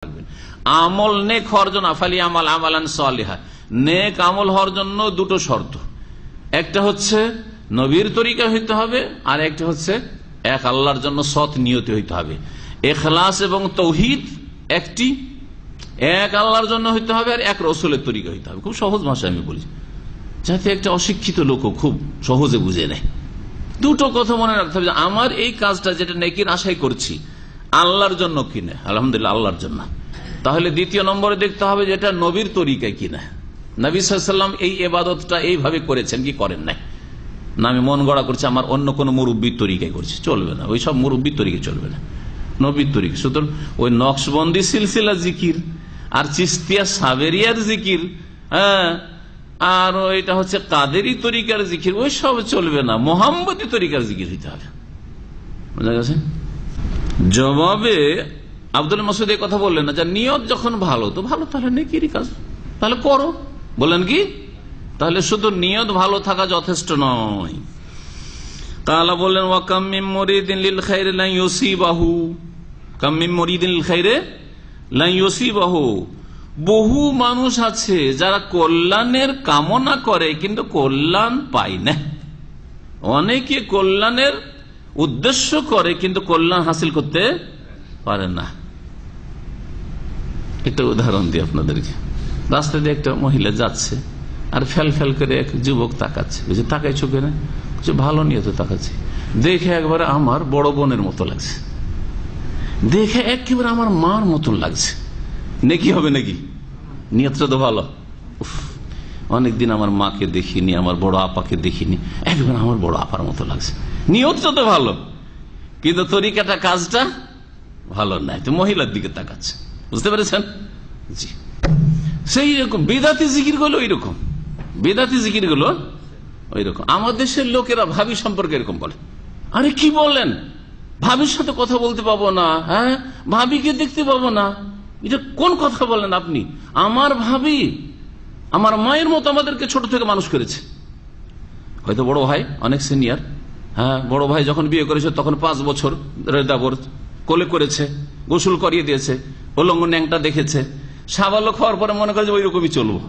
আমল নেক হওয়ার জন্য আফালি আমাল আমালান সালিহা, নেক আমল হওয়ার জন্য দুটো শর্ত, একটা হচ্ছে নবীর তরিকা হইতে হবে, আর একটা হচ্ছে এক আল্লাহর জন্য সৎ নিয়তি হইতে হবে। ইখলাস এবং তৌহিদ একটি, এক আল্লাহর জন্য হইতে হবে, আর এক রসুলের তরিকা হইতে হবে। খুব সহজ ভাষায় আমি বলি, যাতে একটা অশিক্ষিত লোকও খুব সহজে বুঝে নেয়। দুটো কথা মনে রাখতে হবে যে আমার এই কাজটা যেটা নেকির আশাই করছি আল্লাহর জন্য কিনা, আলহামদুলিল্লাহ আল্লাহর জন্য। তাহলে দ্বিতীয় নম্বরে দেখতে হবে যে এটা নবীর তরিকায় কিনা, নবী সাল্লাল্লাহু আলাইহি ওয়াসাল্লাম এই ইবাদতটা এইভাবে করেছেন কি করেন নাই, না আমি মন গড়া করছি, আমার অন্য কোনো মুরব্বির তরিকায় করছি, চলবে না। ওই সব মুরব্বির তরিকা চলবে না, নবীর তরিকা। সুতরাং ওই নকশবন্দি সিলসিলা জিকির আর চিস্তিয়া সাবেরিয়ার জিকির, হ্যাঁ, আর ওইটা হচ্ছে কাদেরি তরিকার জিকির, ওই সব চলবে না, মোহাম্মদী তরিকার জিকির হইতে হবে। বুঝা গেছে? জবাবে আব্দুল মাসুদ এই কথা বললেন না যে নিয়ত যখন ভালো তো ভালো, তাহলে নেকিরই কাজ, তাহলে করো। বলেন কি তাহলে শুধু নিয়ত ভালো থাকা যথেষ্ট নয়। কালা বললেন ওয়া কাম মিন মুরিদিন লিল খাইরি লা ইউসিবাহু, কাম মিন মুরিদিন লিল খাইরি লা ইউসিবাহু, বহু মানুষ আছে যারা কল্যাণের কামনা করে কিন্তু কল্যাণ পায় না। অনেকে কল্যাণের উদ্দেশ্য করে কিন্তু কল্যাণ হাসিল করতে পারে না। একটা উদাহরণ দিই আপনাদেরকে। রাস্তা দিয়ে একটা মহিলা যাচ্ছে আর ফেল ফেল করে এক যুবক তাকাচ্ছে, বুঝে তাকাইছো কেন, ভালো নিয়ে তো তাকাচ্ছে, দেখে একবারে আমার বড় বোনের মতো লাগছে, দেখে একেবারে আমার মার মতন লাগছে, নেকি হবে নাকি? নিয়তটা তো ভালো। অনেকদিন আমার মাকে দেখিনি, আমার বড় আপাকে দেখিনি, একবার আমার বড় আপার মতো লাগছে, নিয়তটা তো ভালো, কিন্তু তরিকাটা কাজটা ভালো নাই, তো মহিলার দিকে তাকাচ্ছে। বুঝতে পেরেছেন? জি, সেই রকম বিদাতি জিকির গুলো ওই রকম, বিদাতি জিকির গুলো ওই রকম। আমার দেশের লোকেরা ভাবি সম্পর্কে এরকম বলে, আরে কি বলেন, ভাবির সাথে কথা বলতে পাবো না, হ্যাঁ, ভাবিকে দেখতে পাবো না, এটা কোন কথা বলেন আপনি? আমার ভাবি আমার মায়ের মতো আমাদেরকে ছোট থেকে মানুষ করেছে। হয়তো বড় ভাই অনেক সিনিয়র, হ্যাঁ, বড় ভাই যখন বিয়ে করেছে তখন 5 বছর রেদাবর কোলে করেছে, গোসল করিয়ে দিয়েছে, উলঙ্গ ন্যাংটা দেখেছে, সাবালক হওয়ার পরে মনে করে ওই রকমই চলবো।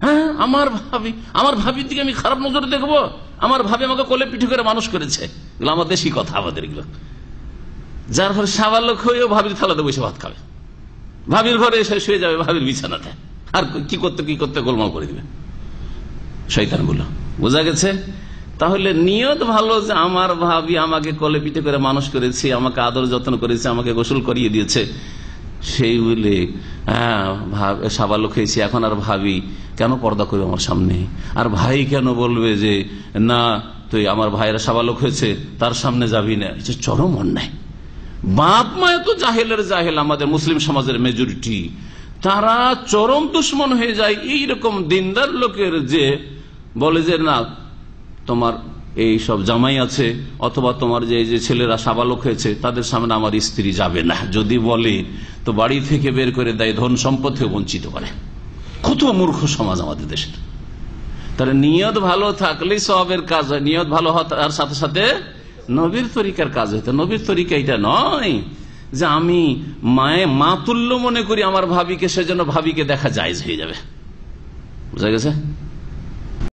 হ্যাঁ, আমার ভাবির দিকে আমি খারাপ নজরে দেখবো? আমার ভাবি আমাকে কোলে পিঠে করে মানুষ করেছে। এগুলো আমার দেশি কথা, আমাদের এগুলো। যার ফলে সাবালক হয়েও ভাবির থালাতে বসে ভাত খাবে, ভাবির ঘরে এসে শুয়ে যাবে, ভাবির বিছানাতে, আর কি করতে গোলমাল করে দিবে শয়তানগুলো। বোঝা গেছে? তাহলে নিয়ত ভালো যে আমার ভাবি আমাকে কোলে পিঠে করে মানুষ করেছে, আমাকে আদর যত্ন করেছে, আমাকে গোসল করিয়ে দিয়েছে, সেই বলে সাবালক হয়েছে, এখন আর ভাবি কেন পর্দা করবে আমার সামনে, আর ভাই কেন বলবে যে না তুই আমার ভাইয়েরা সাবালক হয়েছে তার সামনে যাবি না, চরম অন্যায়। বাপ মায় তো জাহেলের জাহেল, আমাদের মুসলিম সমাজের মেজরিটি, তারা চরম দুশ্মন হয়ে যায় এইরকম দিনদার লোকের, যে বলে যে না তোমার এই সব জামাই আছে অথবা তোমার যে ছেলেরা সাবালক হয়েছে তাদের সামনে আমার স্ত্রী যাবে না, যদি বলে তো বাড়ি থেকে বের করে দেয়, ধন সম্পদ থেকে বঞ্চিত করে। কত মূর্খ সমাজ আমাদের দেশের। তাহলে নিয়ত ভালো থাকলেই সওয়াবের কাজ হয়, নিয়ত ভালো হওয়ার সাথে সাথে নবীর তরিকার কাজ হইতো। নবীর তরিকা এটা নয় যে আমি মা তুল্য মনে করি আমার ভাবিকে, সেজন্য ভাবিকে দেখা জায়েজ হয়ে যাবে। বুঝা গেছে?